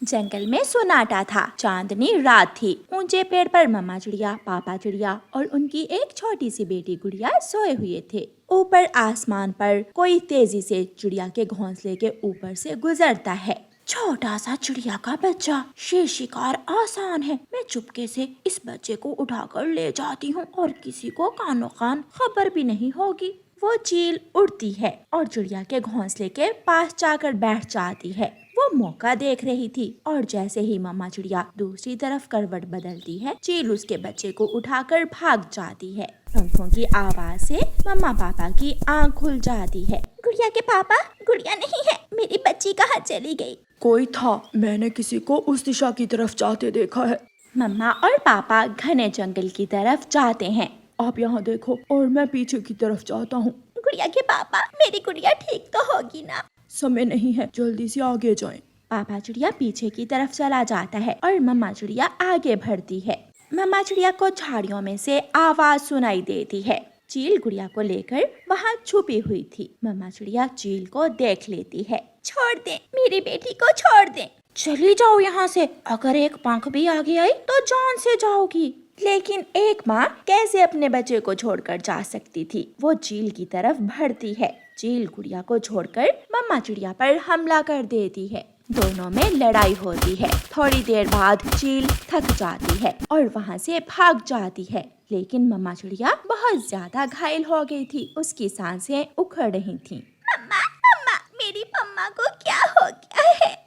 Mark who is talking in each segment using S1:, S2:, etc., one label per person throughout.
S1: जंगल में सन्नाटा था। चांदनी रात थी। ऊंचे पेड़ पर मम्मा चिड़िया, पापा चिड़िया और उनकी एक छोटी सी बेटी गुड़िया सोए हुए थे। ऊपर आसमान पर कोई तेजी से चिड़िया के घोंसले के ऊपर से गुजरता है। छोटा सा चिड़िया का बच्चा, ये शिकार आसान है। मैं चुपके से इस बच्चे को उठाकर ले जाती हूँ और किसी को कानो कान खबर भी नहीं होगी। वो चील उड़ती है और चिड़िया के घोंसले के पास जाकर बैठ जाती है। वो मौका देख रही थी और जैसे ही मम्मा चिड़िया दूसरी तरफ करवट बदलती है, चील उसके बच्चे को उठाकर भाग जाती है। पंखों की आवाज से मम्मा पापा की आंख खुल जाती है। गुड़िया के पापा, गुड़िया नहीं है, मेरी बच्ची कहाँ चली गई?
S2: कोई था, मैंने किसी को उस दिशा की तरफ जाते देखा है।
S1: मम्मा और पापा घने जंगल की तरफ जाते हैं।
S2: आप यहाँ देखो और मैं पीछे की तरफ जाता हूँ।
S1: गुड़िया के पापा, मेरी गुड़िया ठीक तो होगी ना?
S2: समय नहीं है, जल्दी से आगे जाएं।
S1: पापा चिड़िया पीछे की तरफ चला जाता है और मम्मा चिड़िया आगे बढ़ती है। मम्मा चिड़िया को झाड़ियों में से आवाज सुनाई देती है। चील गुड़िया को लेकर वहाँ छुपी हुई थी। मम्मा चिड़िया चील को देख लेती है। छोड़ दे, मेरी बेटी को छोड़ दे। चली जाओ यहाँ से, अगर एक पंख भी आगे आई तो जान से जाओगी। लेकिन एक माँ कैसे अपने बच्चे को छोड़कर जा सकती थी? वो चील की तरफ बढ़ती है। चील गुड़िया को छोड़कर मम्मा चिड़िया पर हमला कर देती है। दोनों में लड़ाई होती है। थोड़ी देर बाद चील थक जाती है और वहाँ से भाग जाती है। लेकिन मम्मा चिड़िया बहुत ज्यादा घायल हो गई थी। उसकी सांसें उखड़ रही थीं। मम्मा, मम्मा, मेरी मम्मा को क्या हो गया है?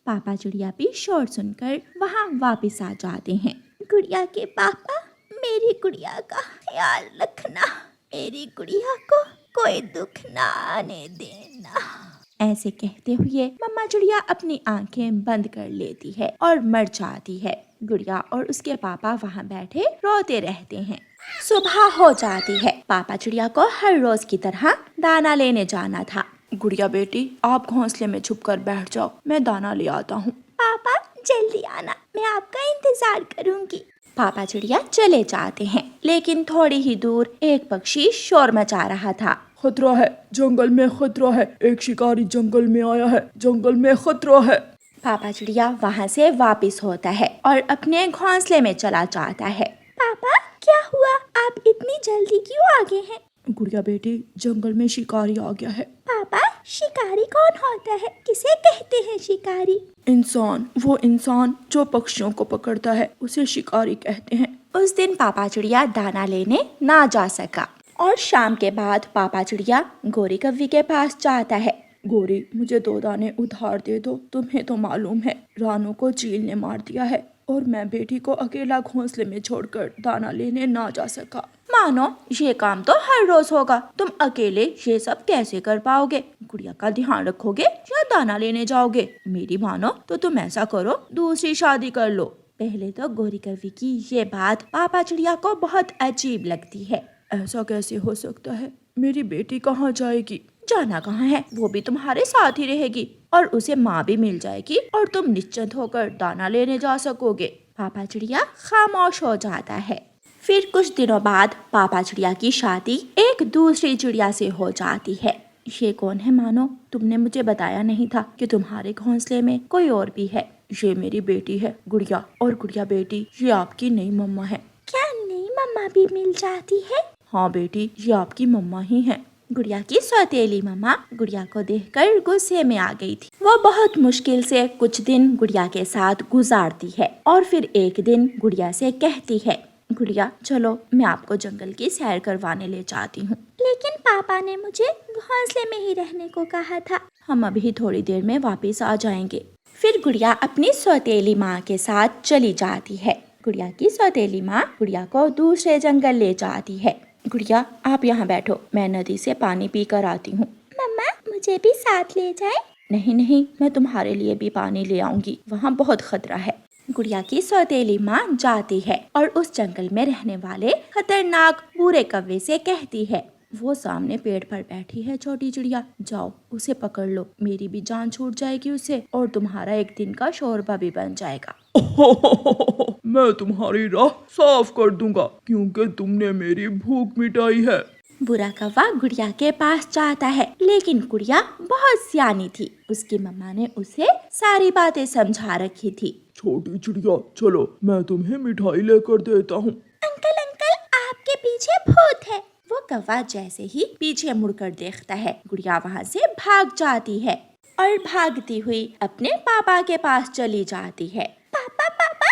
S1: पापा चिड़िया भी शोर सुनकर वहाँ वापस आ जाते हैं। गुड़िया के पापा, मेरी गुड़िया का ख्याल रखना। मेरी गुड़िया को कोई दुख ना आने देना। ऐसे कहते हुए मम्मा चिड़िया अपनी आंखें बंद कर लेती है और मर जाती है। गुड़िया और उसके पापा वहाँ बैठे रोते रहते हैं। सुबह हो जाती है। पापा चिड़िया को हर रोज की तरह दाना लेने जाना था।
S2: गुड़िया बेटी, आप घोंसले में छुपकर बैठ जाओ, मैं दाना ले आता हूँ।
S1: पापा जल्दी आना, मैं आपका इंतजार करूँगी। पापा चिड़िया चले जाते हैं। लेकिन थोड़ी ही दूर एक पक्षी शोर मचा रहा था।
S2: खतरा है, जंगल में खतरा है, एक शिकारी जंगल में आया है, जंगल में खतरा है।
S1: पापा चिड़िया वहाँ से वापस होता है और अपने घोंसले में चला जाता है। पापा क्या हुआ? आप इतनी जल्दी क्यों आ गए हैं?
S2: गुड़िया बेटी, जंगल में शिकारी आ गया है।
S1: पापा, शिकारी कौन होता है? किसे कहते हैं शिकारी?
S2: इंसान, वो इंसान जो पक्षियों को पकड़ता है, उसे शिकारी कहते हैं।
S1: उस दिन पापा चिड़िया दाना लेने ना जा सका और शाम के बाद पापा चिड़िया गोरी कव्वी के पास जाता है।
S2: गोरी, मुझे 2 दाने उधार दे दो। तुम्हें तो मालूम है रानू को चील ने मार दिया है और मैं बेटी को अकेला घोंसले में छोड़कर दाना लेने ना जा सका।
S1: मानो ये काम तो हर रोज होगा, तुम अकेले ये सब कैसे कर पाओगे? गुड़िया का ध्यान रखोगे या दाना लेने जाओगे? मेरी मानो तो तुम ऐसा करो, दूसरी शादी कर लो। पहले तो गोरी कव्वी की ये बात पापा चिड़िया को बहुत अजीब लगती है।
S2: ऐसा कैसे हो सकता है? मेरी बेटी कहाँ जाएगी?
S1: जाना कहाँ है, वो भी तुम्हारे साथ ही रहेगी और उसे माँ भी मिल जाएगी और तुम निश्चिंत होकर दाना लेने जा सकोगे। पापा चिड़िया खामोश हो जाता है। फिर कुछ दिनों बाद पापा चिड़िया की शादी एक दूसरी चिड़िया से हो जाती है। ये कौन है मानो? तुमने मुझे बताया नहीं था कि तुम्हारे घोंसले में कोई और भी है।
S2: ये मेरी बेटी है गुड़िया, और गुड़िया बेटी, ये आपकी नई मम्मा है।
S1: क्या नई मम्मा भी मिल जाती है?
S2: हाँ बेटी, ये आपकी मम्मा ही है।
S1: गुड़िया की सौतेली मम्मा गुड़िया को देखकर गुस्से में आ गई थी। वो बहुत मुश्किल से कुछ दिन गुड़िया के साथ गुजारती है और फिर एक दिन गुड़िया से कहती है, गुड़िया चलो, मैं आपको जंगल की सैर करवाने ले जाती हूँ। लेकिन पापा ने मुझे घोंसले में ही रहने को कहा था।
S2: हम अभी थोड़ी देर में वापस आ जाएंगे।
S1: फिर गुड़िया अपनी सौतेली माँ के साथ चली जाती है। गुड़िया की सौतेली माँ गुड़िया को दूसरे जंगल ले जाती है।
S2: गुड़िया, आप यहाँ बैठो, मैं नदी से पानी पी कर आती हूँ।
S1: मम्मा, मुझे भी साथ ले जाए?
S2: नहीं नहीं, मैं तुम्हारे लिए भी पानी ले आऊंगी, वहाँ बहुत खतरा है।
S1: गुड़िया की सौतेली माँ जाती है और उस जंगल में रहने वाले खतरनाक बूढ़े कौवे से कहती है,
S2: वो सामने पेड़ पर बैठी है छोटी चिड़िया, जाओ उसे पकड़ लो, मेरी भी जान छूट जाएगी उससे और तुम्हारा एक दिन का शोरबा भी बन जाएगा। मैं तुम्हारी राह साफ कर दूंगा क्योंकि तुमने मेरी भूख मिटाई है।
S1: बुरा कौवा गुड़िया के पास जाता है, लेकिन गुड़िया बहुत सियानी थी। उसकी मम्मा ने उसे सारी बातें समझा रखी थी।
S2: छोटी चिड़िया चलो, मैं तुम्हें मिठाई लेकर देता हूँ।
S1: अंकल अंकल, आपके पीछे भूत है। वो कौवा जैसे ही पीछे मुड़कर देखता है, गुड़िया वहाँ से भाग जाती है और भागती हुई अपने पापा के पास चली जाती है। पापा पापा,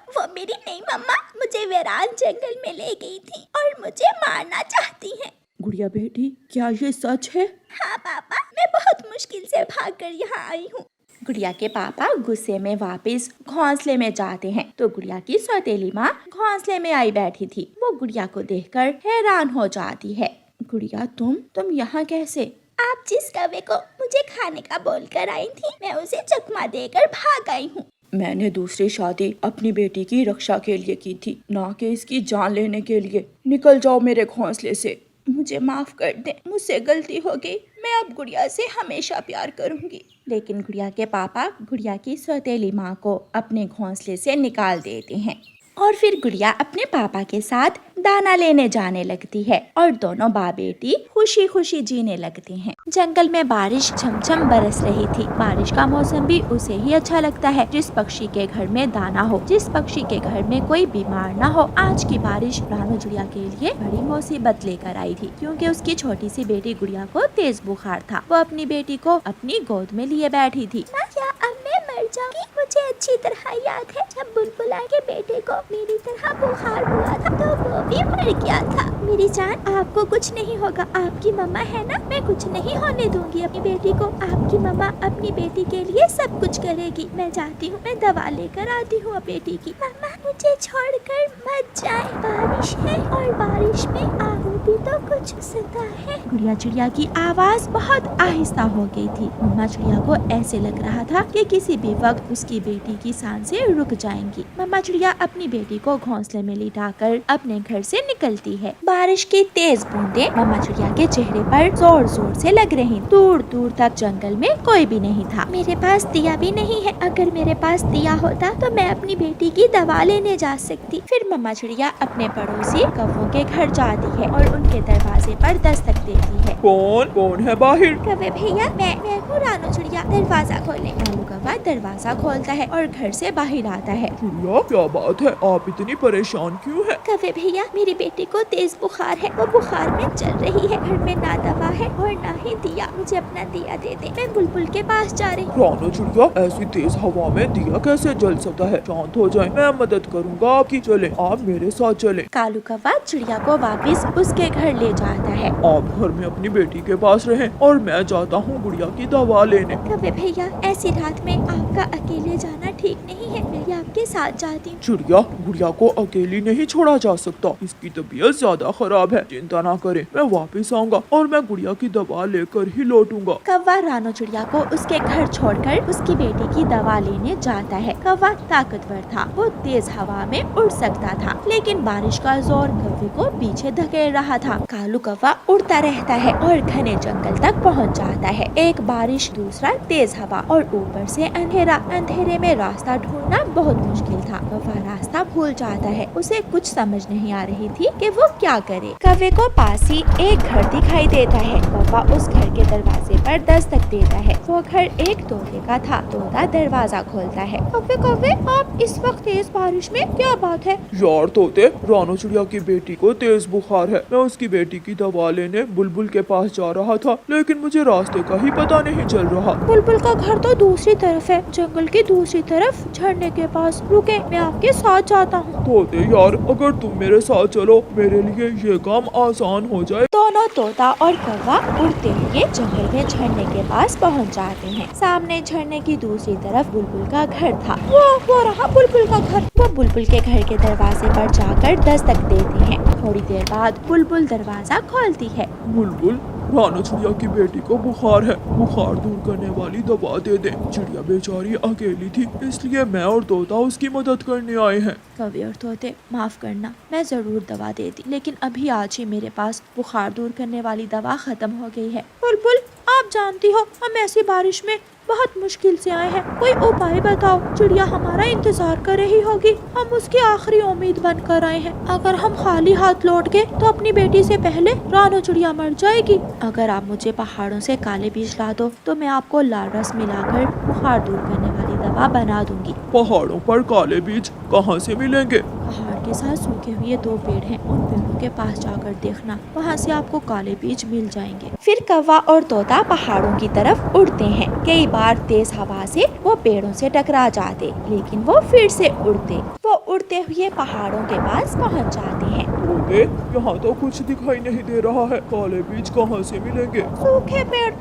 S1: वो मेरी नई मम्मा मुझे वीरान जंगल में ले गई थी और मुझे मारना चाहती है।
S2: गुड़िया बेटी, क्या ये सच है?
S1: हाँ पापा, मैं बहुत मुश्किल से भागकर यहाँ आई हूँ। गुड़िया के पापा गुस्से में वापस घोंसले में जाते हैं तो गुड़िया की सौतेली माँ घोंसले में आई बैठी थी। वो गुड़िया को देखकर हैरान हो जाती है।
S2: गुड़िया तुम यहाँ कैसे?
S1: आप जिस कौवे को मुझे खाने का बोलकर आई थी, मैं उसे चकमा देकर भाग आई हूँ।
S2: मैंने दूसरी शादी अपनी बेटी की रक्षा के लिए की थी, ना कि इसकी जान लेने के लिए। निकल जाओ मेरे घोंसले से।
S1: मुझे माफ कर दे, मुझसे गलती हो गई। मैं अब गुड़िया से हमेशा प्यार करूंगी। लेकिन गुड़िया के पापा गुड़िया की सौतेली माँ को अपने घोंसले से निकाल देते हैं और फिर गुड़िया अपने पापा के साथ दाना लेने जाने लगती है और दोनों बाप बेटी खुशी खुशी जीने लगते हैं। जंगल में बारिश झमझम बरस रही थी। बारिश का मौसम भी उसे ही अच्छा लगता है। जिस पक्षी के घर में दाना हो, जिस पक्षी के घर में कोई बीमार ना हो। आज की बारिश रानू चिड़िया के लिए बड़ी मुसीबत लेकर आई थी, क्योंकि उसकी छोटी सी बेटी गुड़िया को तेज बुखार था। वो अपनी बेटी को अपनी गोद में लिए बैठी थी। क्या अब मैं मर जाऊंगी? मुझे अच्छी तरह याद है जब बुलबुला के बेटे को मेरी तरह बुखार हुआ था तो वो भी मर गया था। मेरी जान, आपको कुछ नहीं होगा, आपकी मम्मा है ना। मैं कुछ नहीं होने दूंगी अपनी बेटी को। आपकी मम्मा अपनी बेटी के लिए सब कुछ करेगी। मैं जाती हूँ, मैं दवा लेकर आती हूँ बेटी की। मम्मा मुझे छोड़कर मत जाए, बारिश है और बारिश में आहू भी तो कुछ सुनता है। गुड़िया चिड़िया की आवाज बहुत आहिस्ता हो गई थी। मम्मा चिड़िया को ऐसे लग रहा था कि किसी भी वक्त उसकी बेटी की सांसें रुक जाएंगी। मम्मा चिड़िया अपनी बेटी को घोंसले में लिटाकर अपने घर से निकलती है। बारिश की तेज बूंदें मम्मा चिड़िया के चेहरे पर जोर जोर से लग रही। दूर दूर तक जंगल में कोई भी नहीं था। मेरे पास दिया भी नहीं है। अगर मेरे पास दिया होता तो मैं अपनी बेटी की दवा लेने जा सकती। फिर मम्मा चिड़िया अपने पड़ोसी कौवों के घर जाती है और उनके दरवाजे पर दस्तक देती है।
S2: कौन है बाहर?
S1: कौवे भैया, मैं हूँ रानू चिड़िया, दरवाजा खोले। रानू कौवा दरवाजा खोलता है और घर से बाहर आता है।
S2: चिड़िया क्या बात है, आप इतनी परेशान क्यों है?
S1: कौवे भैया, मेरी बेटी को तेज बुखार है। वो बुखार में चल रही है। घर में ना दवा है और ना ही दिया। मुझे अपना दिया दे दे, मैं बुलबुल के पास जा रही हूँ।
S2: रानू चिड़िया, ऐसी तेज हवा में दिया कैसे जल सकता है? शांत हो जाए, मैं मदद करूँगा आपकी। चले, आप मेरे साथ चले।
S1: कालू कौवा चिड़िया को वापस उसके घर ले जाता है।
S2: आप घर में अपनी बेटी के पास रहें और मैं जाता हूँ गुड़िया की दवा लेने।
S1: कौवे भैया, ऐसी रात में आपका अकेले जाना ठीक नहीं है। मैं आपके साथ जाती हूँ।
S2: चिड़िया, गुड़िया को अकेली नहीं छोड़ा जा सकता। इसकी तबीयत ज्यादा खराब है। चिंता ना करें, मैं वापस आऊंगा और मैं गुड़िया की दवा लेकर ही लौटूंगा।
S1: कौवा रानू चिड़िया को उसके घर छोड़कर उसकी बेटी की दवा लेने जाता है। कौवा ताकतवर था। वो तेज हवा में उड़ सकता था, लेकिन बारिश का जोर कौवे को पीछे धकेल रहा था। कालू कौवा उड़ता रहता है और घने जंगल तक पहुंच जाता है। एक बारिश, दूसरा तेज हवा और ऊपर से अंधेरा। अंधेरे में रास्ता ढूंढना बहुत मुश्किल था। कौवा रास्ता भूल जाता है। उसे कुछ समझ नहीं आ रही थी कि वो क्या करे। कौवे को पास ही एक घर दिखाई देता है। कौवा उस घर के दरवाजे पर दस्तक देता है। वो घर एक तोते का था। तोता दरवाजा खोलता है। कौवे कौवे, आप इस वक्त तेज बारिश में, क्या बात है?
S2: यार तोते, रानू चिड़िया की बेटी को तेज बुखार है। मैं उसकी बेटी की दवा लेने बुलबुल के पास जा रहा था, लेकिन मुझे रास्ते का ही पता नहीं चल रहा।
S1: बुलबुल का घर तो दूसरी तरफ है, जंगल की दूसरी तरफ, झरने के पास। रुके, मैं आपके साथ जाता हूँ।
S2: तोते यार, अगर तुम मेरे साथ चलो, मेरे लिए ये काम आसान हो जाए।
S1: दोनों तोता और कौवा उड़ते हुए जंगल में झरने के पास पहुँच जाते हैं। सामने झरने की दूसरी तरफ बुलबुल का घर था। वो रहा बुलबुल का घर। वो बुलबुल के घर के दरवाजे पर जाकर दस्तक देते हैं। थोड़ी देर बाद बुलबुल दरवाजा खोलती है।
S2: बुलबुल, रानू चिड़िया की बेटी को बुखार है, बुखार दूर करने वाली दवा दे दे। चिड़िया बेचारी अकेली थी, इसलिए मैं और तोता उसकी मदद करने आए हैं।
S1: कौवे और तोते, माफ करना, मैं जरूर दवा देती, लेकिन अभी आज ही मेरे पास बुखार दूर करने वाली दवा खत्म हो गई है। बुलबुल, आप जानती हो हम ऐसी बारिश में बहुत मुश्किल से आए हैं, कोई उपाय बताओ। चिड़िया हमारा इंतजार कर रही होगी, हम उसकी आखिरी उम्मीद बनकर आए हैं। अगर हम खाली हाथ लौट गए तो अपनी बेटी से पहले रानो चिड़िया मर जाएगी। अगर आप मुझे पहाड़ों से काले बीज ला दो तो मैं आपको लाल रस मिलाकर बुखार दूर करने वाली दवा बना दूंगी।
S3: पहाड़ों पर काले बीज कहाँ से मिलेंगे?
S1: पहाड़ के साथ सूखे हुए 2 पेड़ हैं, उन पेड़ों के पास जाकर देखना, वहाँ से आपको काले बीज मिल जाएंगे। फिर कौवा और तोता पहाड़ों की तरफ उड़ते हैं। कई बार तेज हवा से वो पेड़ों से टकरा जाते, लेकिन वो फिर से उड़ते। वो उड़ते हुए पहाड़ों के पास पहुँच जाते हैं।
S3: तोते, यहाँ तो कुछ दिखाई नहीं दे रहा है, काले बीज कहाँ से मिलेंगे?
S1: सूखे पेड़,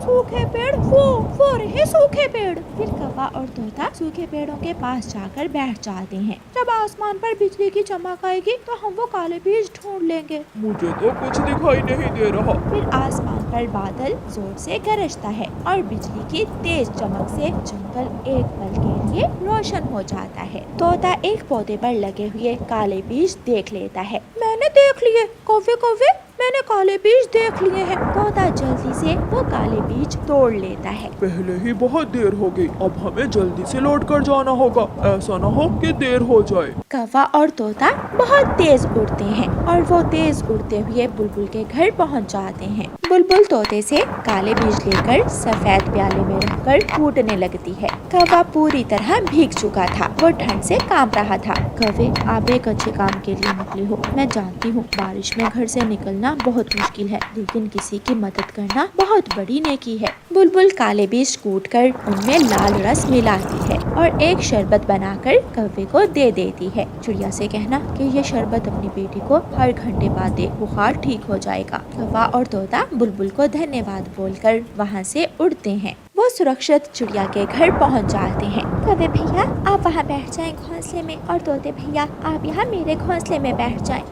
S1: वो रहे सूखे पेड़। फिर कौवा और तोता सूखे पेड़ों के पास जाकर बैठ जाते हैं। जब आसमान पर बिजली की चमक आएगी तो हम वो काले बीज ढूंढ लेंगे।
S3: मुझे तो कुछ दिखाई नहीं दे रहा।
S1: फिर आसमान पर बादल जोर से गरजता है और बिजली की तेज चमक से जंगल एक पल के लिए रोशन हो जाता है। तोता एक पौधे पर लगे हुए काले बीज देख लेता है। मैंने देख लिए, कौवे मैंने काले बीज देख लिए हैं। तोता जल्दी से वो काले बीज तोड़ लेता है।
S3: पहले ही बहुत देर हो गई, अब हमें जल्दी से लौट कर जाना होगा, ऐसा न हो कि देर हो जाए।
S1: कौवा और तोता बहुत तेज उड़ते हैं और वो तेज उड़ते हुए बुलबुल के घर पहुंच जाते हैं। बुलबुल तोते से काले बीज लेकर सफेद प्याले में रखकर फूटने लगती है। कौवा पूरी तरह भीग चुका था, वो ठंड से कांप रहा था। कौवे, आप एक अच्छे काम के लिए निकले हो, मैं जानती हूँ बारिश में घर से निकलना बहुत मुश्किल है, लेकिन किसी की मदद करना बहुत बड़ी नेकी है। बुलबुल काले बीज कूटकर उनमें लाल रस मिलाती है और एक शरबत बनाकर कौवे को दे देती है। चिड़िया से कहना कि ये शरबत अपनी बेटी को हर घंटे बाद दे, बुखार ठीक हो जाएगा। कौवा और तोता बुलबुल को धन्यवाद बोलकर वहाँ से उड़ते हैं। वो सुरक्षित चिड़िया के घर पहुँच जाते हैं। कौवे भैया आप वहाँ बैठ जाएं घोंसले में, और तोते भैया आप यहाँ मेरे घोंसले में बैठ जाएं।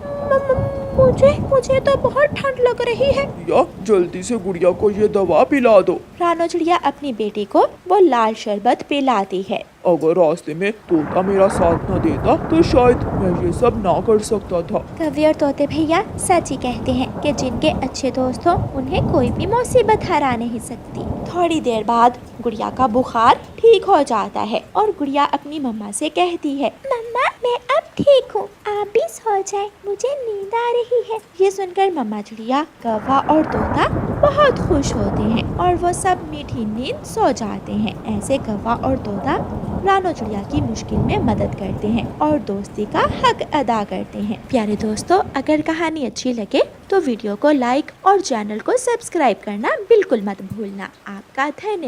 S1: मुझे तो बहुत ठंड लग रही है।
S3: या जल्दी से गुड़िया को ये दवा पिला दो।
S1: रानो चिड़िया अपनी बेटी को वो लाल शरबत पिलाती है।
S3: अगर रास्ते में तोता मेरा साथ न देता तो शायद मैं ये सब ना कर सकता था।
S1: कौवे और तोते भैया सच ही कहते हैं कि जिनके अच्छे दोस्त हो उन्हें कोई भी मुसीबत हरा नहीं सकती। थोड़ी देर बाद गुड़िया का बुखार ठीक हो जाता है और गुड़िया अपनी मम्मा से कहती है, मम्मा मैं अब ठीक हूँ, आप भी सो जाएं, मुझे नींद आ रही है। ये सुनकर मम्मा चिड़िया, कौवा और तोता बहुत खुश होते हैं और वो सब मीठी नींद सो जाते हैं। ऐसे कौवा और तोता रानो चिड़िया की मुश्किल में मदद करते हैं और दोस्ती का हक अदा करते हैं। प्यारे दोस्तों, अगर कहानी अच्छी लगे तो वीडियो को लाइक और चैनल को सब्सक्राइब करना बिल्कुल मत भूलना। आपका धन्यवाद।